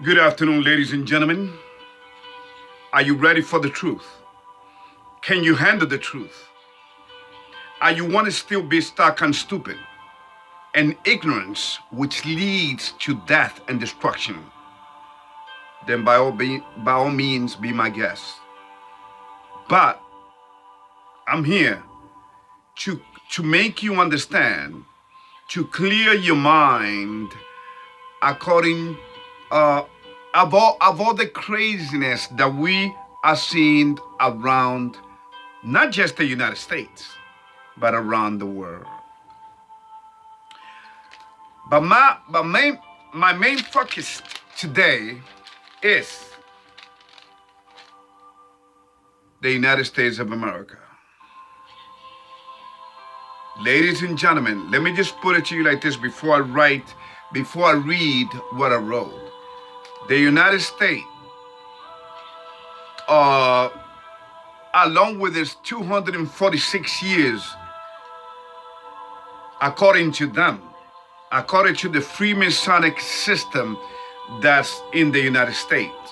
Good afternoon, ladies and gentlemen. Are you ready for the truth? Can you handle the truth? Are you want to still be stuck on stupid and ignorance, which leads to death and destruction? Then by all means, be my guest. But I'm here to make you understand, to clear your mind according of all the craziness that we are seeing around not just the United States, but around the world. But my main focus today is the United States of America. Ladies and gentlemen, let me just put it to you like this before I read what I wrote. The United States, along with its 246 years, according to them, according to the Freemasonic system that's in the United States,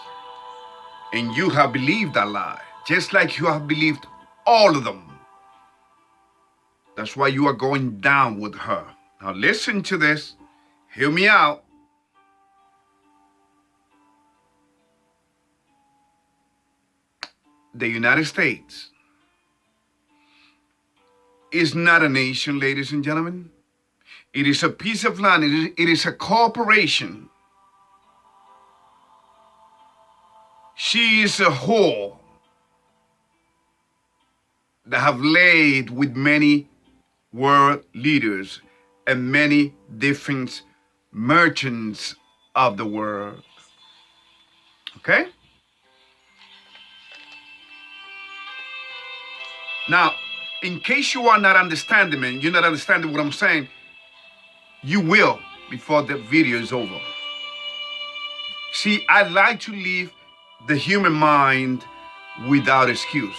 and you have believed that lie, just like you have believed all of them. That's why you are going down with her. Now listen to this. Hear me out. The United States is not a nation, ladies and gentlemen. It is a piece of land. It is a corporation. She is a whore that have laid with many world leaders and many different merchants of the world. Okay? Now, in case you are not understanding me, you're not understanding what I'm saying, you will before the video is over. See, I like to leave the human mind without excuse.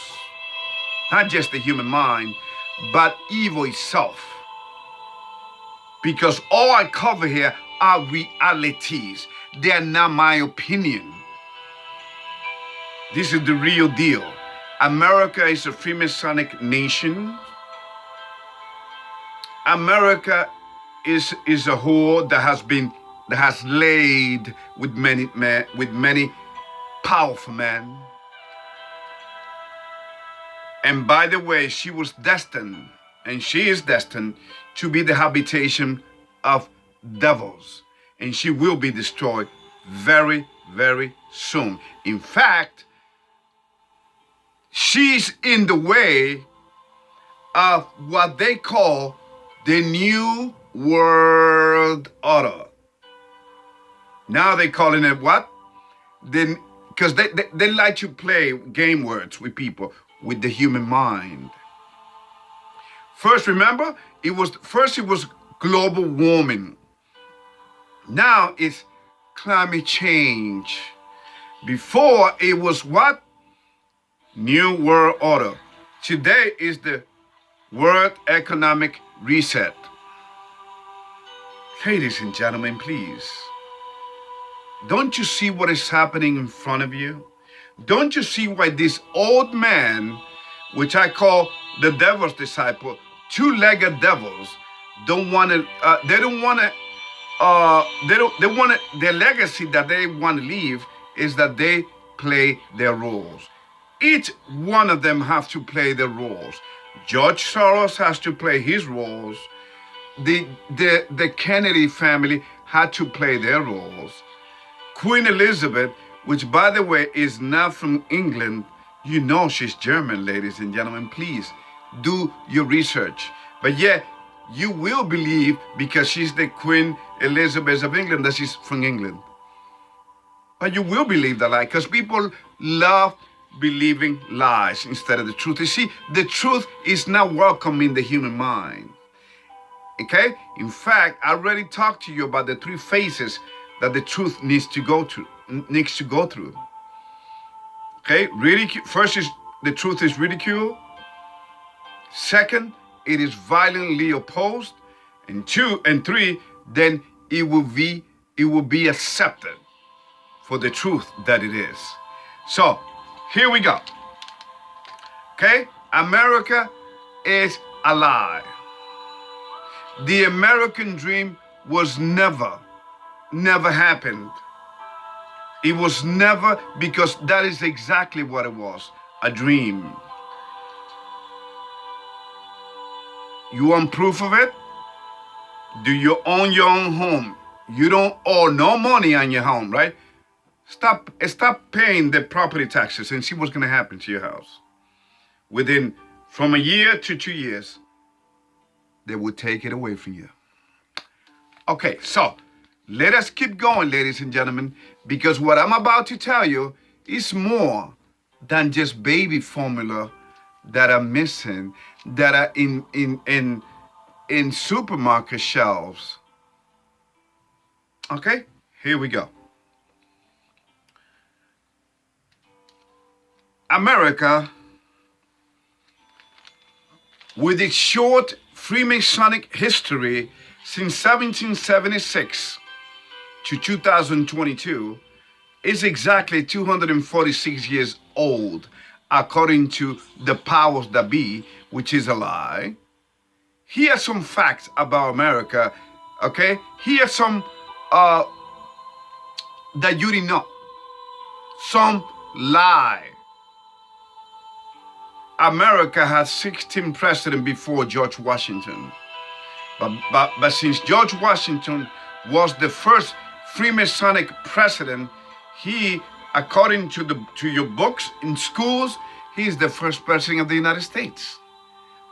Not just the human mind, but evil itself. Because all I cover here are realities. They are not my opinion. This is the real deal. America is a Freemasonic nation. America is a whore that has laid with many powerful men. And by the way, she was destined, and she is destined to be the habitation of devils. And she will be destroyed very, very soon. In fact, she's in the way of what they call the New World Order. Now they're calling it what? Because they like to play game words with people, with the human mind. First, remember, it was global warming. Now it's climate change. Before it was what? New World Order. Today is the World Economic Reset. Ladies and gentlemen, please. Don't you see what is happening in front of you? Don't you see why this old man, which I call the devil's disciple, two-legged devils, they want their legacy that they want to leave is that they play their roles. Each one of them have to play their roles. George Soros has to play his roles. The Kennedy family had to play their roles. Queen Elizabeth, which by the way is not from England, you know she's German, ladies and gentlemen. Please do your research. But yet you will believe, because she's the Queen Elizabeth of England, that she's from England. But you will believe that lie, because people love believing lies instead of the truth. You see, the truth is not welcome in the human mind. Okay? In fact, I already talked to you about the three phases that the truth needs to go through. Okay? First is the truth is ridicule. Second, it is violently opposed. And 2 and 3, then it will be accepted. for the truth that it is. So, here we go. Okay? America is a lie. The American dream was never happened. It was never, because that is exactly what it was, a dream. You want proof of it? Do you own your own home? You don't owe no money on your home, right? Stop paying the property taxes and see what's going to happen to your house. From a year to 2 years, they will take it away from you. Okay, so let us keep going, ladies and gentlemen, because what I'm about to tell you is more than just baby formula that are missing, that are in supermarket shelves. Okay, here we go. America, with its short Freemasonic history since 1776 to 2022, is exactly 246 years old, according to the powers that be, which is a lie. Here are some facts about America, okay? Here are some that you didn't know. Some lie. America had 16 presidents before George Washington. But since George Washington was the first Freemasonic president, he, according to your books in schools, he's the first president of the United States.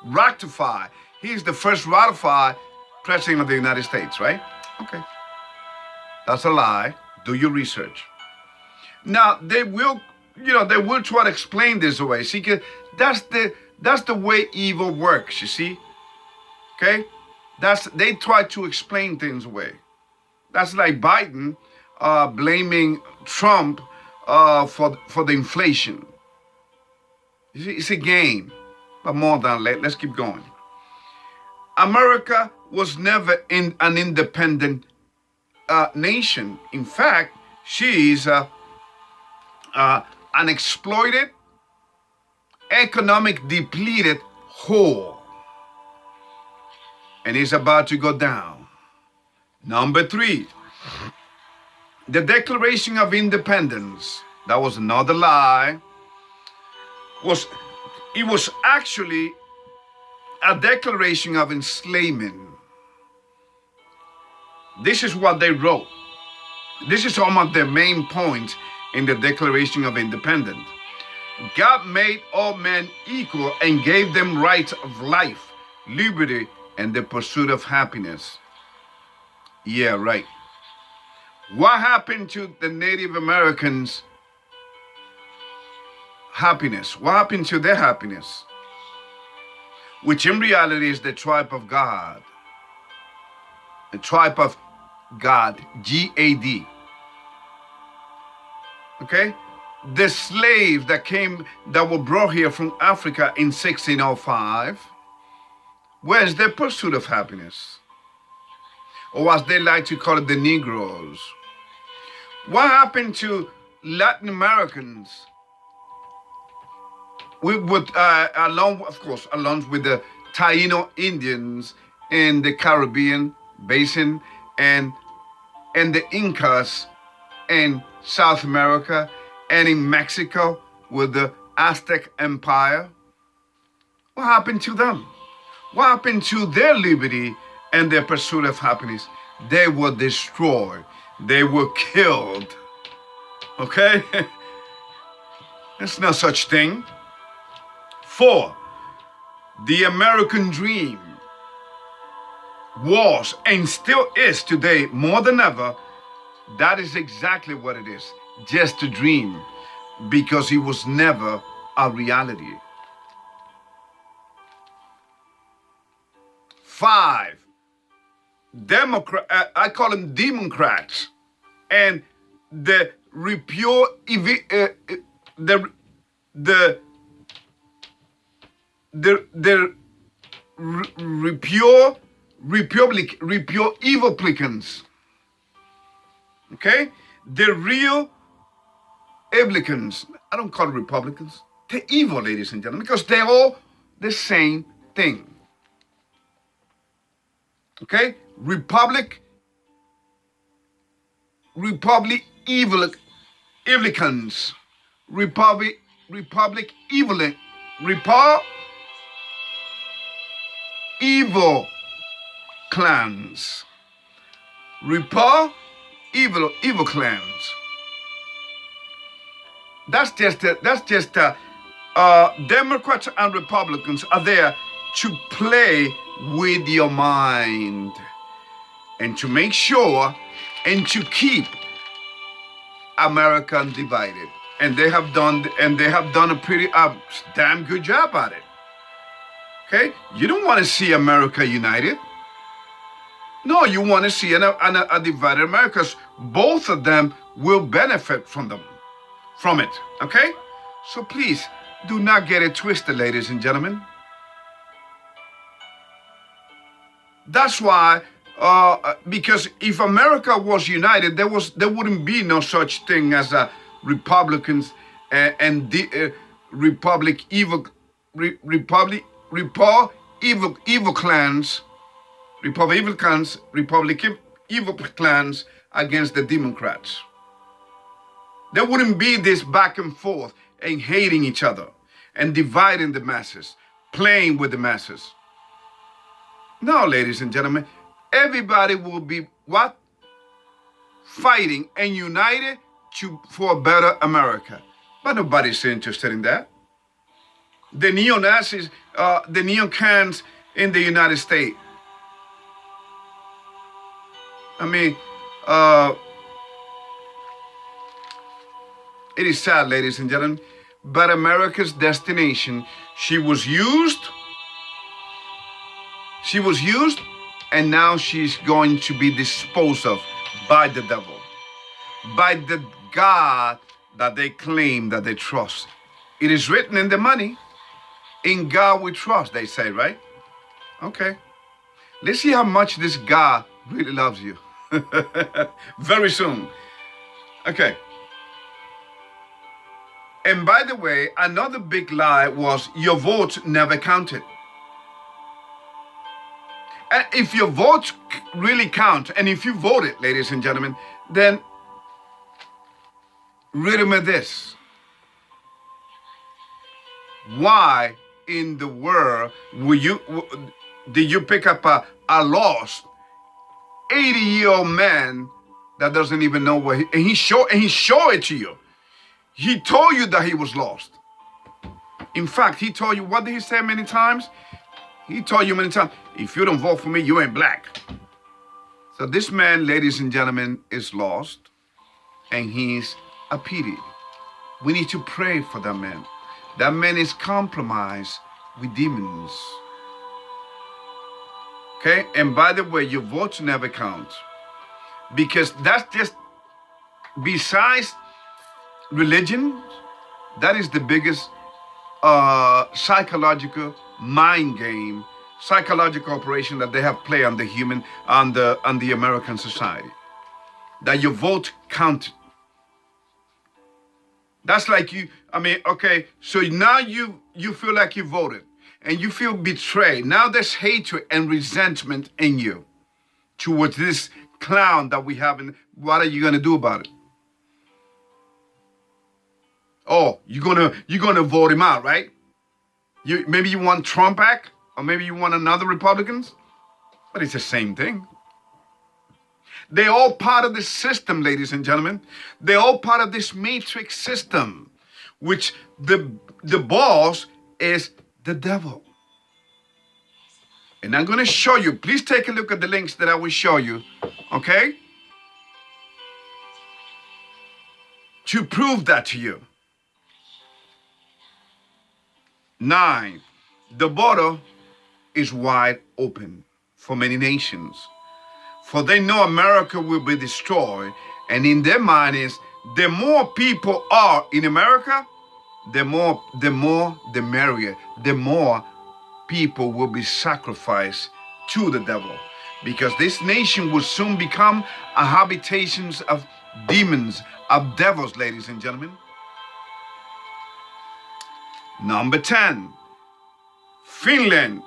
Ratify. He's the first ratified president of the United States, right? Okay. That's a lie. Do your research. Now, they will try to explain this away. See, that's the way evil works, you see? Okay? They try to explain things away. That's like Biden blaming Trump for the inflation. You see, it's a game. But more than that, let's keep going. America was never an independent nation. In fact, she is an exploited, economic depleted whore. And it's about to go down. Number 3, the Declaration of Independence. That was another lie. It was actually a declaration of enslavement. This is what they wrote. This is some of the main points in the Declaration of Independence. God made all men equal and gave them rights of life, liberty, and the pursuit of happiness. Yeah, right. What happened to the Native Americans' happiness? What happened to their happiness? Which in reality is the tribe of God. The tribe of God, G-A-D. Okay? The slaves that were brought here from Africa in 1605, where's their pursuit of happiness? Or as they like to call it, the Negroes. What happened to Latin Americans? Along with the Taino Indians in the Caribbean basin and the Incas in South America and in Mexico with the Aztec Empire. What happened to them? What happened to their liberty and their pursuit of happiness? They were destroyed. They were killed. Okay? There's no such thing. 4, the American dream was and still is today more than ever. That is exactly what it is. Just a dream, because it was never a reality. 5, I call them Democrats, and the pure Republicans. Okay? The real Republicans. I don't call it Republicans. They're evil, ladies and gentlemen, because they're all the same thing. Okay? Republic, evil, Republicans. Republic, evil clans. Evil clans. That's just Democrats and Republicans are there to play with your mind and to make sure and to keep America divided. And they have done a pretty damn good job at it. Okay? You don't want to see America united. No, you want to see a divided America, because both of them will benefit from it. Okay? So please, do not get it twisted, ladies and gentlemen. That's why, because if America was united, there wouldn't be no such thing as Republicans and Republic evil clans, Republican evil clans against the Democrats. There wouldn't be this back and forth and hating each other and dividing the masses, playing with the masses. No, ladies and gentlemen, everybody will be what? Fighting and united for a better America. But nobody's interested in that. The neo-Nazis, the neocons in the United States. I mean, it is sad, ladies and gentlemen, but America's destination, she was used, and now she's going to be disposed of by the devil, by the God that they claim that they trust. It is written in the money, in God we trust, they say, right? Okay. Let's see how much this God really loves you. Very soon. Okay. And by the way, another big lie was your votes never counted. And if your votes really count, and if you voted, ladies and gentlemen, then remember this. Why in the world did you pick up a lost 80-year-old man that doesn't even know where he showed it to you? He told you that he was lost. In fact, he told you, what did he say many times? He told you many times, if you don't vote for me, you ain't black. So this man, ladies and gentlemen, is lost, and he's a pity. We need to pray for that man. That man is compromised with demons. Okay? And by the way, your votes never count. Because that's just, besides religion, that is the biggest psychological mind game, psychological operation that they have played on the human, on the American society. That your vote counted. That's like you, I mean, okay, so now you feel like you voted and you feel betrayed. Now there's hatred and resentment in you towards this clown that we have. And what are you going to do about it? Oh, you're gonna vote him out, right? Maybe you want Trump back, or maybe you want another Republicans, but it's the same thing. They're all part of this system, ladies and gentlemen. They're all part of this matrix system, which the boss is the devil. And I'm going to show you. Please take a look at the links that I will show you, okay? To prove that to you. 9, the border is wide open for many nations. For they know America will be destroyed, and in their mind is, the more people are in America, the merrier. The more people will be sacrificed to the devil. Because this nation will soon become a habitation of demons, of devils, ladies and gentlemen. Number 10, Finland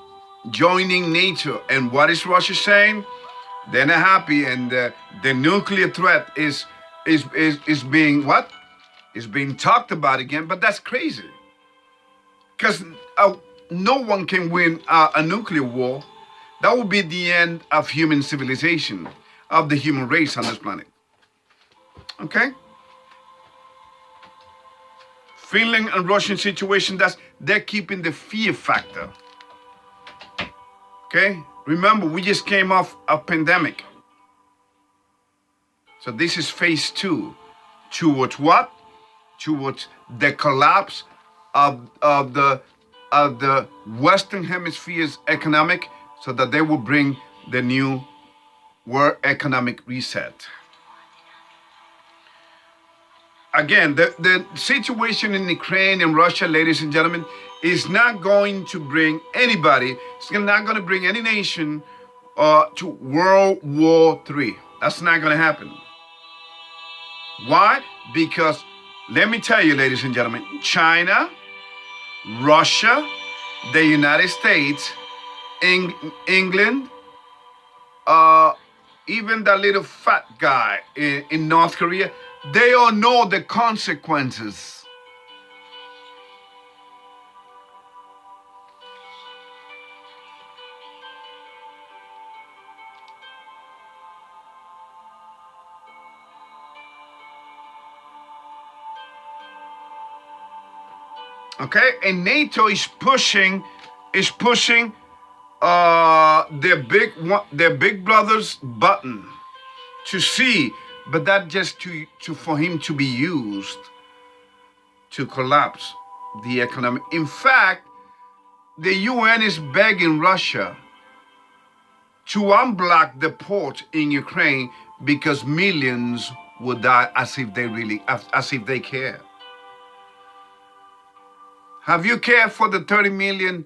joining NATO. And what is Russia saying? They're not happy, and the nuclear threat is being what? Is being talked about again, but that's crazy. Because no one can win a nuclear war. That would be the end of human civilization, of the human race on this planet. Okay? Finland and Russian situation, they're keeping the fear factor. Okay? Remember, we just came off a pandemic. So this is phase 2. Towards what? Towards the collapse of the Western Hemisphere's economic, so that they will bring the new world economic reset. Again, the situation in Ukraine and Russia, ladies and gentlemen, is not going to bring anybody, it's not going to bring any nation to World War III. That's not going to happen. Why? Because, let me tell you, ladies and gentlemen, China, Russia, the United States, England, even that little fat guy in North Korea, they all know the consequences. Okay, and NATO is pushing their big brother's button to see, but that just for him to be used to collapse the economy. In fact, the UN is begging Russia to unblock the port in Ukraine because millions would die, as if they care. Have you cared for the 30 million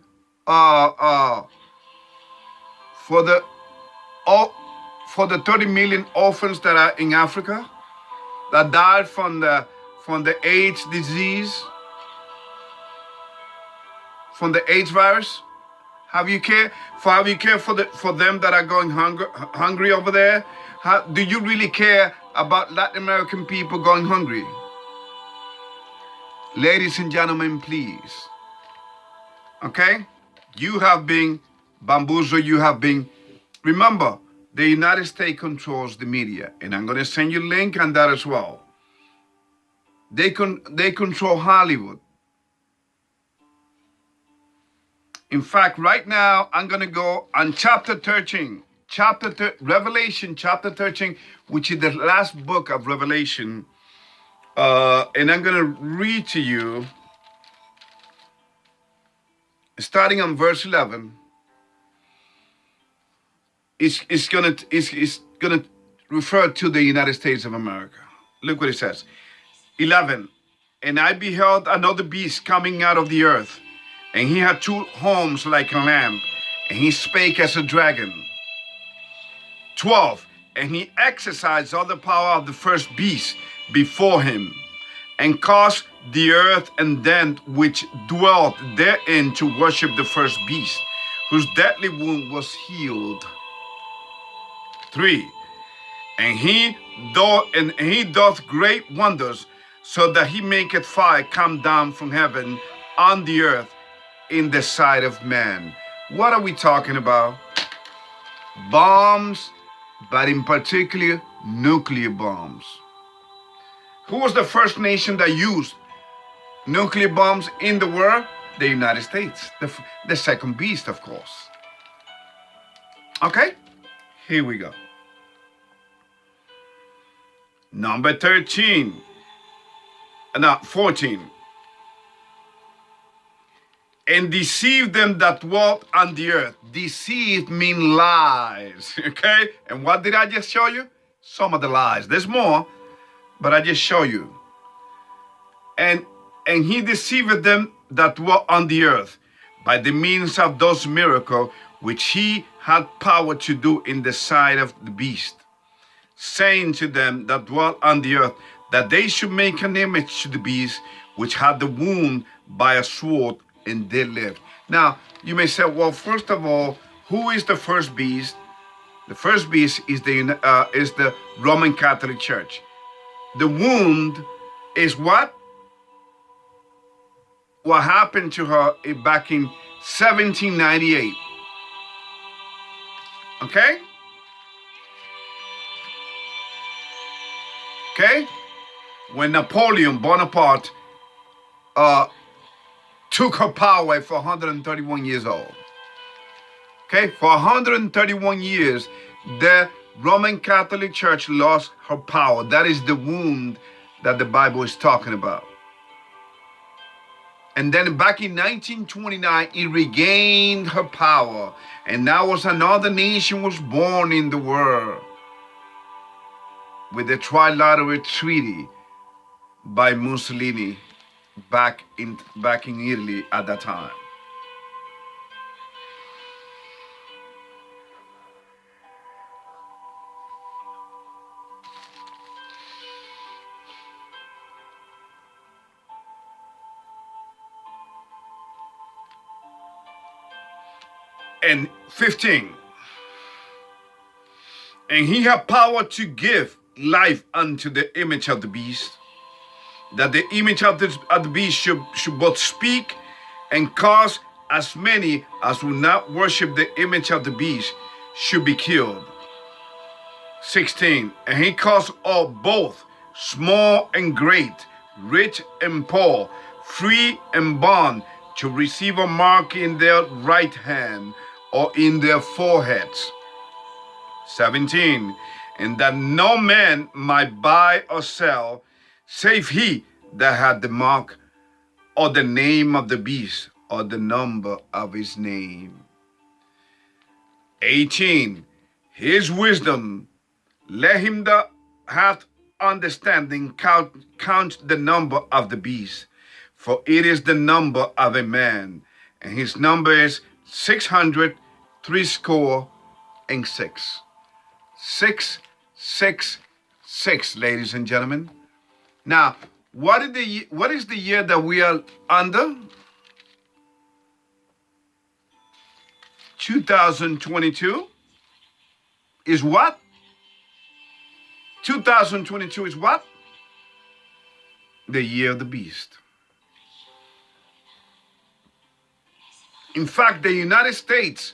for the 30 million orphans that are in Africa that died from the AIDS disease, from the AIDS virus? Have you cared for them that are going hungry over there? Do you really care about Latin American people going hungry? Ladies and gentlemen, please. Okay? You have been bamboozled. You have been. Remember, the United States controls the media, and I'm going to send you a link on that as well. They control Hollywood. In fact, right now, I'm going to go on chapter 13, Revelation chapter 13, which is the last book of Revelation. And I'm going to read to you, starting on verse 11. It's going to refer to the United States of America. Look what it says. 11. And I beheld another beast coming out of the earth, and he had 2 horns like a lamb, and he spake as a dragon. 12. And he exercised all the power of the first beast before him, and caused the earth and them which dwelt therein to worship the first beast, whose deadly wound was healed. 3. And he doth great wonders, so that he maketh fire come down from heaven on the earth in the sight of man. What are we talking about? Bombs, but in particular, nuclear bombs. Who was the first nation that used nuclear bombs in the world? The United States. The second beast, of course. Okay? Here we go. Number 14. And deceive them that walk on the earth. Deceive means lies. Okay? And what did I just show you? Some of the lies. There's more, but I just show you. And he deceived them that walk on the earth by the means of those miracles which he had power to do in the sight of the beast, saying to them that dwell on the earth, that they should make an image to the beast, which had the wound by a sword, and did live. Now, you may say, well, first of all, who is the first beast? The first beast is the Roman Catholic Church. The wound is what? What happened to her back in 1798. Okay? Okay? When Napoleon Bonaparte took her power for 131 years old. Okay? For 131 years, the Roman Catholic Church lost her power. That is the wound that the Bible is talking about. And then back in 1929, it regained her power. And now was another nation was born in the world with the Trilateral Treaty by Mussolini back in Italy at that time. And 15. And he had power to give life unto the image of the beast, that the image of the beast should both speak and cause as many as will not worship the image of the beast should be killed. 16. And he caused all, both small and great, rich and poor, free and bond, to receive a mark in their right hand or in their foreheads. 17. And that no man might buy or sell, save he that had the mark or the name of the beast or the number of his name. 18. His wisdom, let him that hath understanding count the number of the beast, for it is the number of a man, and his number is 666. 666, ladies and gentlemen. Now, what is the year that we are under? 2022 is what? 2022 is what? The year of the beast. In fact, the United States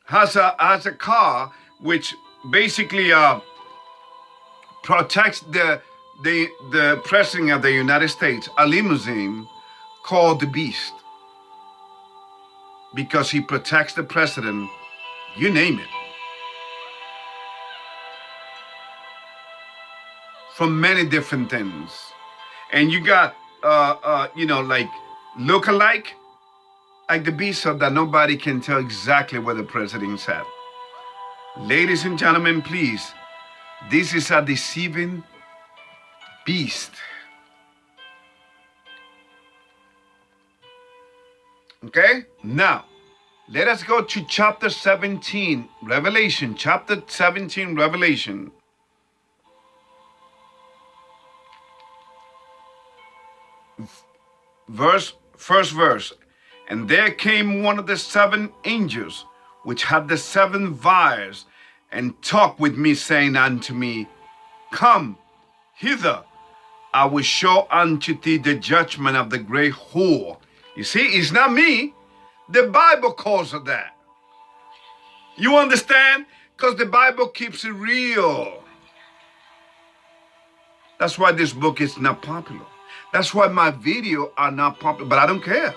has a car which basically protects the president of the United States, a limousine called the Beast, because he protects the president, you name it, from many different things. And you got like look-alike, like the Beast, so that nobody can tell exactly where the president's at. Ladies and gentlemen, please, this is a deceiving beast. Okay? Now, let us go to chapter 17, Revelation. Chapter 17, Revelation. First verse. And there came one of the seven angels, which had the seven vials, and talked with me, saying unto me, Come hither, I will show unto thee the judgment of the great whore. You see, it's not me. The Bible calls her that. You understand? Because the Bible keeps it real. That's why this book is not popular. That's why my videos are not popular, but I don't care.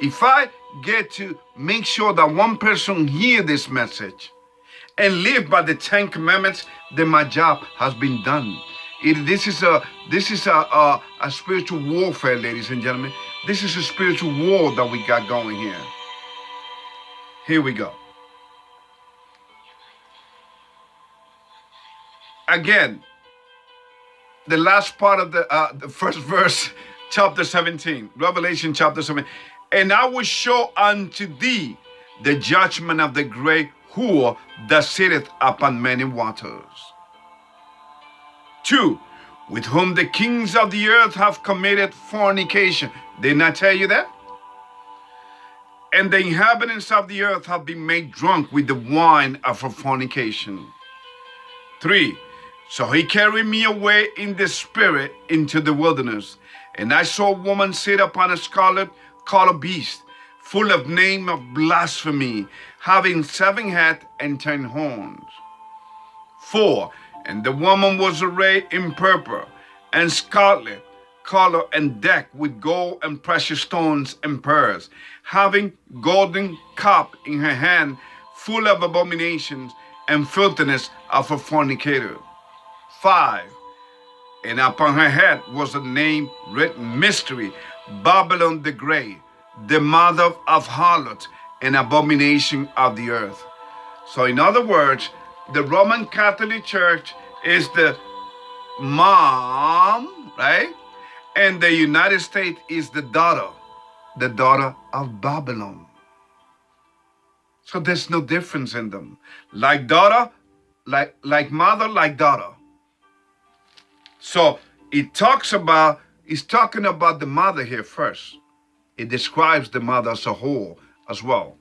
If I get to make sure that one person hear this message and live by the 10 commandments, then my job has been done. This is a spiritual warfare, ladies and gentlemen. This is a spiritual war that we got going here. Here we go. Again, the last part of the first verse, chapter 17, Revelation chapter 17. And I will show unto thee the judgment of the great whore that sitteth upon many waters. 2. with whom the kings of the earth have committed fornication. Didn't I tell you that? And the inhabitants of the earth have been made drunk with the wine of her fornication. 3. So he carried me away in the spirit into the wilderness, and I saw a woman sit upon a scarlet colored beast, full of name of blasphemy, having 7 heads and 10 horns. 4. And the woman was arrayed in purple and scarlet color and decked with gold and precious stones and pearls, having golden cup in her hand, full of abominations and filthiness of a fornicator. 5. And upon her head was a name written, Mystery, Babylon the Great, the mother of harlots and abomination of the earth. So in other words, the Roman Catholic Church is the mom, right? And the United States is the daughter of Babylon. So there's no difference in them. Like daughter, like mother, like daughter. So it's talking about the mother here first. It describes the mother as a whole as well.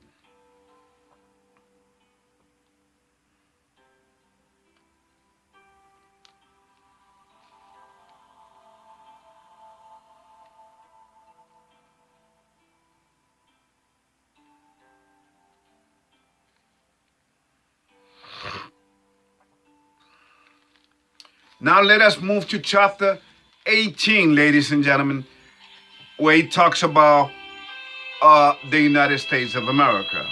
Now let us move to chapter 18, ladies and gentlemen, where he talks about the United States of America.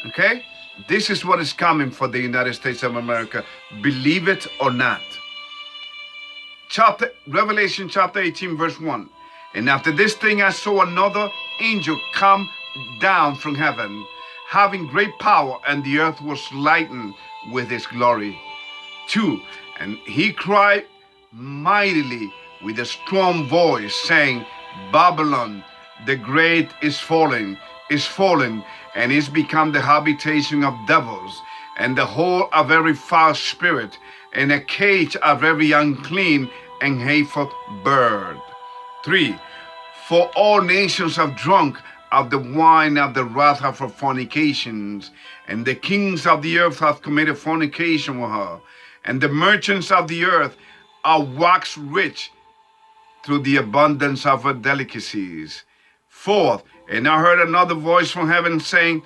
Okay? This is what is coming for the United States of America, believe it or not. Revelation chapter 18, verse 1. And after this thing I saw another angel come down from heaven, having great power, and the earth was lightened with his glory. 2. And he cried mightily with a strong voice, saying, Babylon the great is fallen, and is become the habitation of devils, and the hole of every foul spirit, and a cage of every unclean and hateful bird. 3. For all nations have drunk of the wine of the wrath of her fornications, and the kings of the earth have committed fornication with her, and the merchants of the earth are waxed rich through the abundance of her delicacies. 4. And I heard another voice from heaven saying,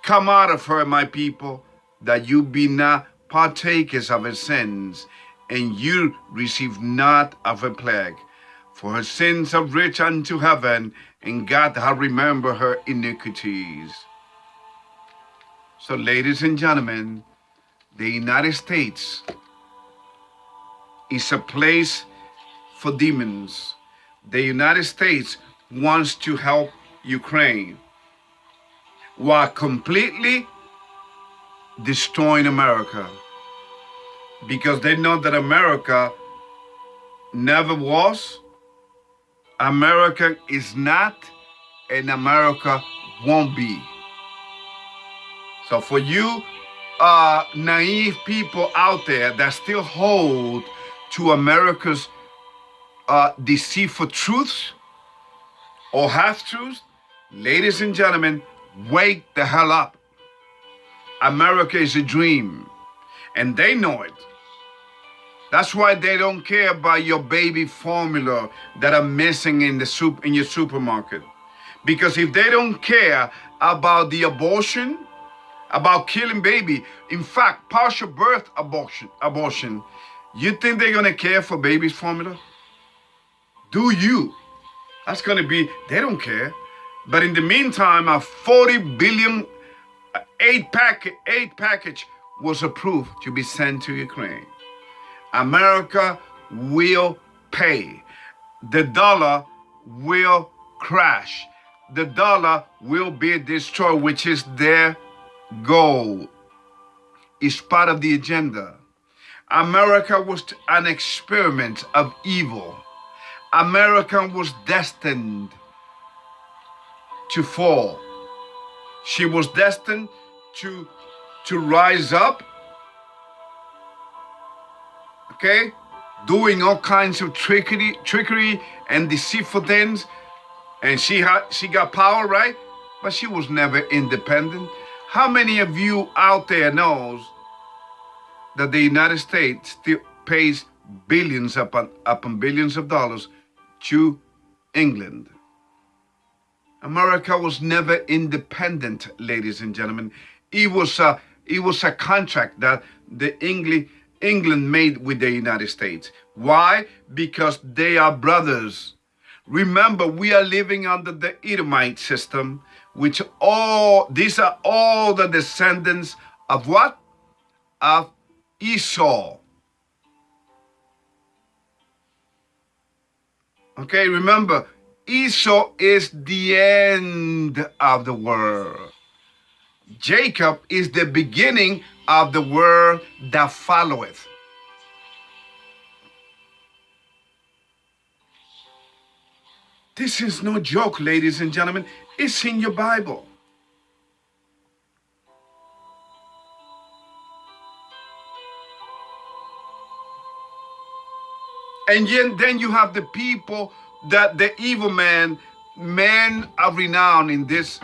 Come out of her, my people, that you be not partakers of her sins, and you receive not of her plague. For her sins are rich unto heaven, and God hath remembered her iniquities. So, ladies and gentlemen, the United States is a place for demons. The United States wants to help Ukraine while completely destroying America, because they know that America never was, America is not, and America won't be. So for you naive people out there that still hold to America's deceitful truths or half-truths, ladies and gentlemen, wake the hell up. America is a dream, and they know it. That's why they don't care about your baby formula that are missing in your supermarket. Because if they don't care about the abortion, about killing baby, in fact, partial birth abortion, you think they're gonna care for baby's formula? Do you? That's gonna be, they don't care. But in the meantime, a 40 billion aid package was approved to be sent to Ukraine. America will pay. The dollar will crash. The dollar will be destroyed, which is their goal. It's part of the agenda. America was an experiment of evil. America was destined to fall. She was destined to rise up, okay? doing all kinds of trickery and deceitful things, and she got power, right? But she was never independent. How many of you out there knows that the United States still pays billions upon billions of dollars to England? America was never independent, ladies and gentlemen. It was a contract that England made with the United States. Why? Because they are brothers. Remember, we are living under the Edomite system, which these are all the descendants of what? Of Esau. Okay, remember, Esau is the end of the world. Jacob is the beginning of the world that followeth. This is no joke, ladies and gentlemen. It's in your Bible. And yet, then you have the people that the evil men of renown in this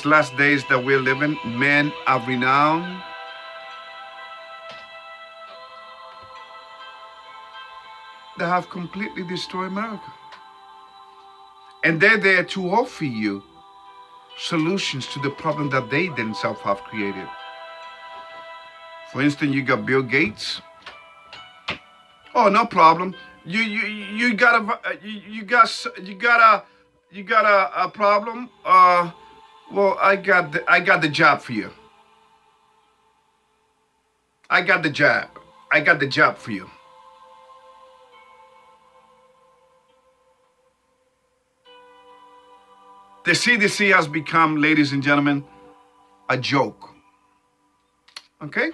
last days that we're living, men of renown. They have completely destroyed America. And they're there to offer you solutions to the problem that they themselves have created. For instance, you got Bill Gates. Oh, no problem. You got a problem. Well, I got the job for you. I got the job for you. The CDC has become, ladies and gentlemen, a joke. Okay?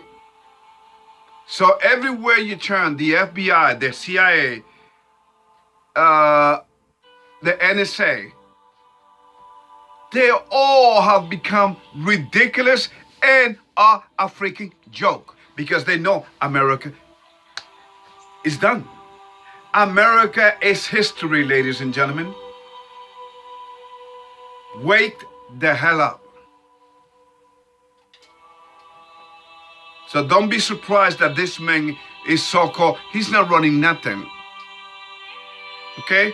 So everywhere you turn, the FBI, the CIA, the NSA, they all have become ridiculous and are a freaking joke because they know America is done. America is history, ladies and gentlemen. Wake the hell up. So don't be surprised that this man is so-called, he's not running nothing. Okay?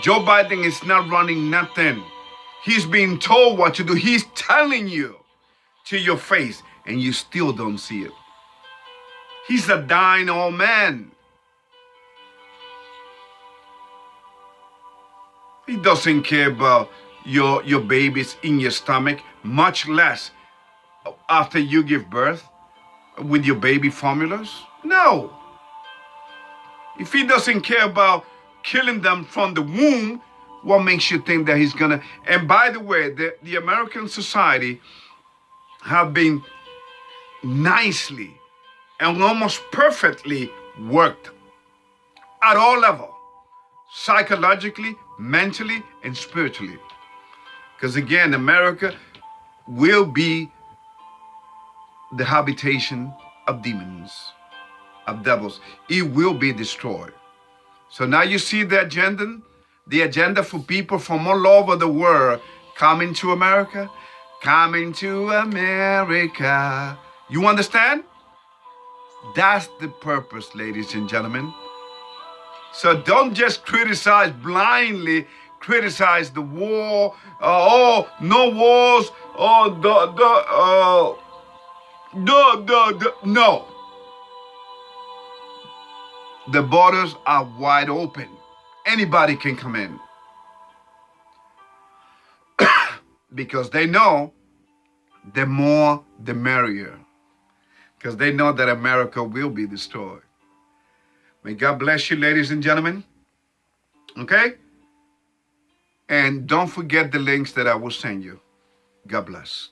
Joe Biden is not running nothing. He's being told what to do. He's telling you to your face, and you still don't see it. He's a dying old man. He doesn't care about your babies in your stomach, much less after you give birth with your baby formulas. No. If he doesn't care about killing them from the womb, what makes you think that he's gonna? And by the way, the American society have been nicely and almost perfectly worked at all levels, psychologically, mentally, and spiritually. Because again, America will be the habitation of demons, of devils. It will be destroyed. So now you see the agenda for people from all over the world coming to America, coming to America. You understand? That's the purpose, ladies and gentlemen. So don't just blindly criticize the war. Oh, no wars. No. The borders are wide open. Anybody can come in. Because they know the more the merrier. Because they know that America will be destroyed. May God bless you, ladies and gentlemen. Okay? And don't forget the links that I will send you. God bless.